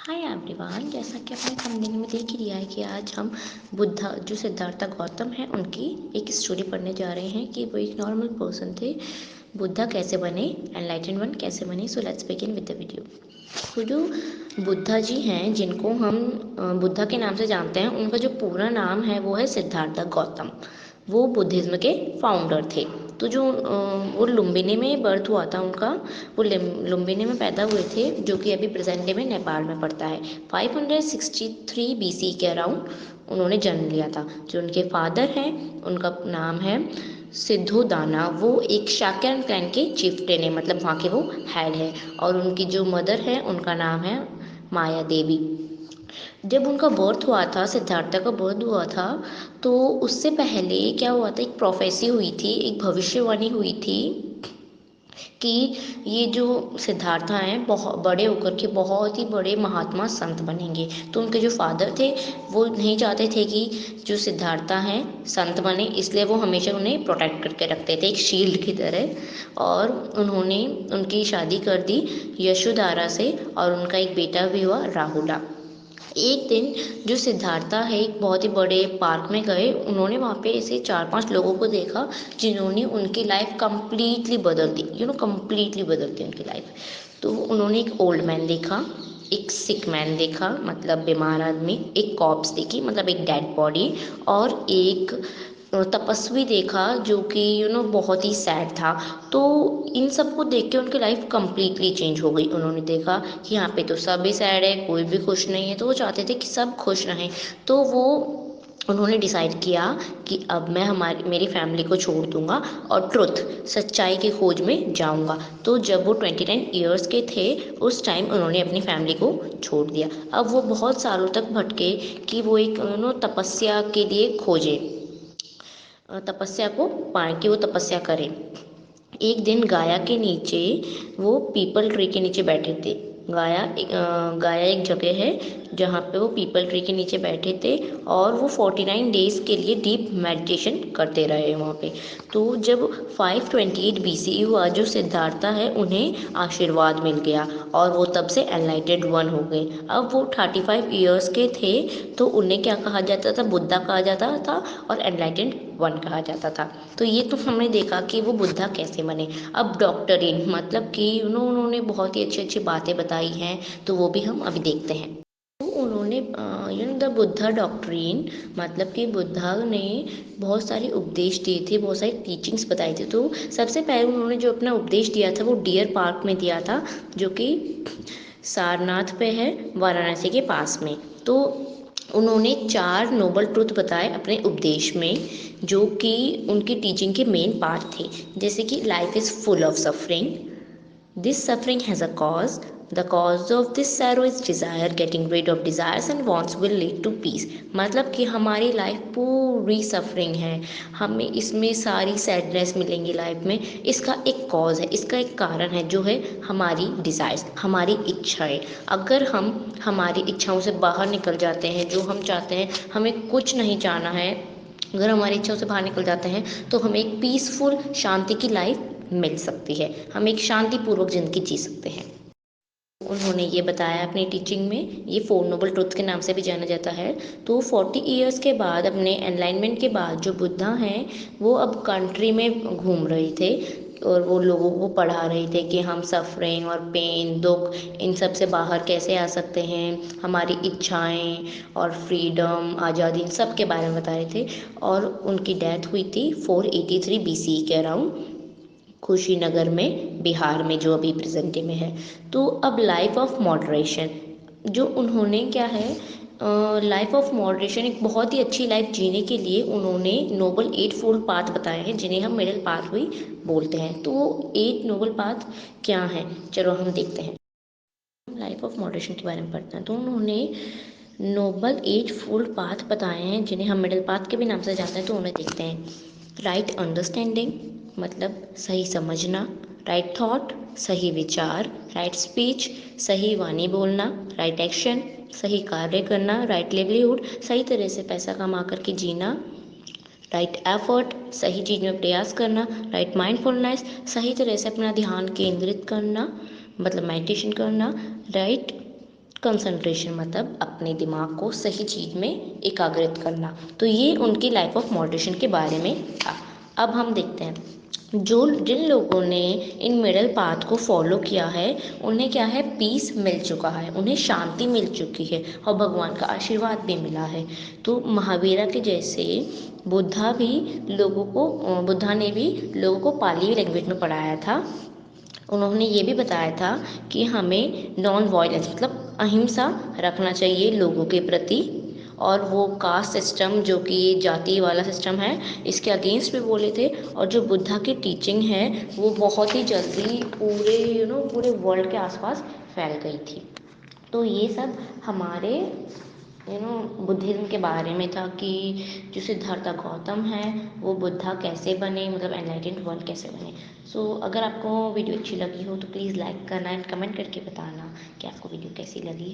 Hi everyone, जैसा कि आपने थंबनेल में देख ही लिया है कि आज हम बुद्धा जो सिद्धार्थ गौतम है उनकी एक स्टोरी पढ़ने जा रहे हैं कि वो एक नॉर्मल पर्सन थे। बुद्धा कैसे बने, एनलाइटेंड वन कैसे बने। So let's begin with the video. तो जो बुद्धा जी हैं जिनको हम बुद्धा के नाम से जानते हैं, उनका जो पूरा नाम है वो है सिद्धार्थ गौतम। वो बुद्धिज़्म के फाउंडर थे। तो जो वो लुम्बिनी में बर्थ हुआ था उनका, वो लुम्बिनी में पैदा हुए थे, जो कि अभी प्रेजेंट डे में नेपाल में पड़ता है। 563 BC के अराउंड उन्होंने जन्म लिया था। जो उनके फादर हैं उनका नाम है सिद्धोदाना। वो एक शाक्यन क्लैन के चिफ्टेन है, मतलब वहाँ के वो हेड है। और उनकी जो मदर है उनका नाम है माया देवी। जब उनका बर्थ हुआ था, सिद्धार्थ का बर्थ हुआ था, तो उससे पहले क्या हुआ था, एक प्रोफेसी हुई थी, एक भविष्यवाणी हुई थी कि ये जो सिद्धार्था हैं बहुत बड़े होकर के बहुत ही बड़े महात्मा संत बनेंगे। तो उनके जो फादर थे वो नहीं चाहते थे कि जो सिद्धार्था हैं संत बने, इसलिए वो हमेशा उन्हें प्रोटेक्ट करके रखते थे एक शील्ड की तरह। और उन्होंने उनकी शादी कर दी यशोदारा से, और उनका एक बेटा भी हुआ राहुला। एक दिन जो सिद्धार्था है एक बहुत ही बड़े पार्क में गए। उन्होंने वहाँ पे ऐसे 4-5 लोगों को देखा जिन्होंने उनकी लाइफ कंप्लीटली बदल दी, कंप्लीटली बदल दी उनकी लाइफ। तो उन्होंने एक ओल्ड मैन देखा, एक सिक मैन देखा, मतलब बीमार आदमी, एक कॉप्स देखी, मतलब एक डेड बॉडी, और एक तपस्वी देखा जो कि बहुत ही सैड था। तो इन सब को देख के उनकी लाइफ कम्प्लीटली चेंज हो गई। उन्होंने देखा कि यहाँ पे तो सभी सैड है, कोई भी खुश नहीं है, तो वो चाहते थे कि सब खुश रहें। तो वो उन्होंने डिसाइड किया कि अब मैं मेरी फैमिली को छोड़ दूंगा और सच्चाई की खोज में जाऊंगा। तो जब वो 29 ईयर्स के थे उस टाइम उन्होंने अपनी फैमिली को छोड़ दिया। अब वो बहुत सालों तक भटके कि वो एक तपस्या के लिए खोजे, तपस्या को पाए कि वो तपस्या करें। एक दिन गाया के नीचे, वो पीपल ट्री के नीचे बैठे थे। गाया एक जगह है जहाँ पे वो पीपल ट्री के नीचे बैठे थे, और वो 49 डेज के लिए डीप मेडिटेशन करते रहे वहाँ पे। तो जब 528 BC हुआ, जो सिद्धार्था है उन्हें आशीर्वाद मिल गया और वो तब से एनलाइटेड वन हो गए। अब वो 35 ईयर्स के थे, तो उन्हें क्या कहा जाता था, बुद्धा कहा जाता था, और एनलाइटेड वन कहा जाता था। तो ये तो हमने देखा कि वो बुद्धा कैसे बने। अब डॉक्टरीन, मतलब कि उन्होंने बहुत ही अच्छी अच्छी बातें बताई हैं, तो वो भी हम अभी देखते हैं। तो उन्होंने द बुद्धा डॉक्ट्रिन, मतलब कि बुद्धा ने बहुत सारे उपदेश दिए थे, बहुत सारी टीचिंग्स बताई थी। तो सबसे पहले उन्होंने जो अपना उपदेश दिया था वो डियर पार्क में दिया था, जो कि सारनाथ पे है, वाराणसी के पास में। तो उन्होंने 4 नोबल ट्रुथ बताए अपने उपदेश में, जो कि उनकी टीचिंग के मेन पार्ट थे। जैसे कि life is full of suffering, this suffering has a cause. The cause of this sorrow is desire. Getting rid of desires and wants will lead to peace. मतलब कि हमारी लाइफ पूरी suffering है, हमें इसमें सारी सैडनेस मिलेंगी लाइफ में। इसका एक कॉज है, इसका एक कारण है, जो है हमारी डिज़ायर्स, हमारी इच्छाएं। अगर हम हमारी इच्छाओं से बाहर निकल जाते हैं, जो हम चाहते हैं, हमें कुछ नहीं चाहना है, अगर हमारी इच्छाओं से बाहर निकल जाते हैं, तो हमें एक पीसफुल शांति की लाइफ मिल सकती है, हम एक शांतिपूर्वक ज़िंदगी जी सकते हैं। उन्होंने ये बताया अपनी टीचिंग में, ये 4 नोबल ट्रुथ के नाम से भी जाना जाता है। तो 40 ईयर्स के बाद, अपने एनलाइनमेंट के बाद, जो बुद्धा हैं वो अब कंट्री में घूम रहे थे, और वो लोगों को पढ़ा रहे थे कि हम सफरिंग और पेन, दुख, इन सब से बाहर कैसे आ सकते हैं, हमारी इच्छाएं और फ्रीडम, आज़ादी, इन सब के बारे में बता रहे थे। और उनकी डेथ हुई थी 483 BC के अराउंड, कुशीनगर में, बिहार में, जो अभी प्रेजेंट में है। तो अब लाइफ ऑफ मॉडरेशन, जो उन्होंने क्या है, लाइफ ऑफ मॉडरेशन, एक बहुत ही अच्छी लाइफ जीने के लिए उन्होंने नोबल 8 फोल्ड पाथ बताए हैं, जिन्हें हम मिडिल पाथ भी बोलते हैं। तो वो 8 नोबल पाथ क्या हैं, चलो हम देखते हैं। लाइफ ऑफ मॉडरेशन के बारे में पढ़ते हैं। तो उन्होंने नोबल 8 फोल्ड पाथ बताए हैं, जिन्हें हम मिडिल पाथ के भी नाम से जानते हैं। तो उन्हें देखते हैं। राइट अंडरस्टैंडिंग, मतलब सही समझना। राइट थॉट, सही विचार। राइट स्पीच, सही वाणी बोलना। राइट एक्शन, सही कार्य करना। राइट लिवलीहुड, सही तरह से पैसा कमा करके जीना। राइट एफर्ट, सही चीज़ में प्रयास करना। राइट माइंडफुलनेस, सही तरह से अपना ध्यान केंद्रित करना, मतलब मेडिटेशन करना। राइट कंसंट्रेशन मतलब अपने दिमाग को सही चीज़ में एकाग्रित करना। तो ये उनकी लाइफ ऑफ मॉडरेशन के बारे में था। अब हम देखते हैं जो जिन लोगों ने इन मिडल पाथ को फॉलो किया है उन्हें क्या है, पीस मिल चुका है, उन्हें शांति मिल चुकी है और भगवान का आशीर्वाद भी मिला है। तो महावीरा के जैसे बुद्धा ने भी लोगों को पाली लैंग्वेज में पढ़ाया था। उन्होंने ये भी बताया था कि हमें नॉन वायलेंस मतलब अहिंसा रखना चाहिए लोगों के प्रति, और वो कास्ट सिस्टम जो कि जाति वाला सिस्टम है इसके अगेंस्ट भी बोले थे। और जो बुद्धा की टीचिंग है वो बहुत ही जल्दी पूरे वर्ल्ड के आसपास फैल गई थी। तो ये सब हमारे बुद्धिज़्म के बारे में था कि जो सिद्धार्थ गौतम है वो बुद्धा कैसे बने, मतलब एनलाइटेंड वर्ल्ड कैसे बने। सो अगर आपको वीडियो अच्छी लगी हो तो प्लीज़ लाइक करना एंड कमेंट करके बताना कि आपको वीडियो कैसी लगी।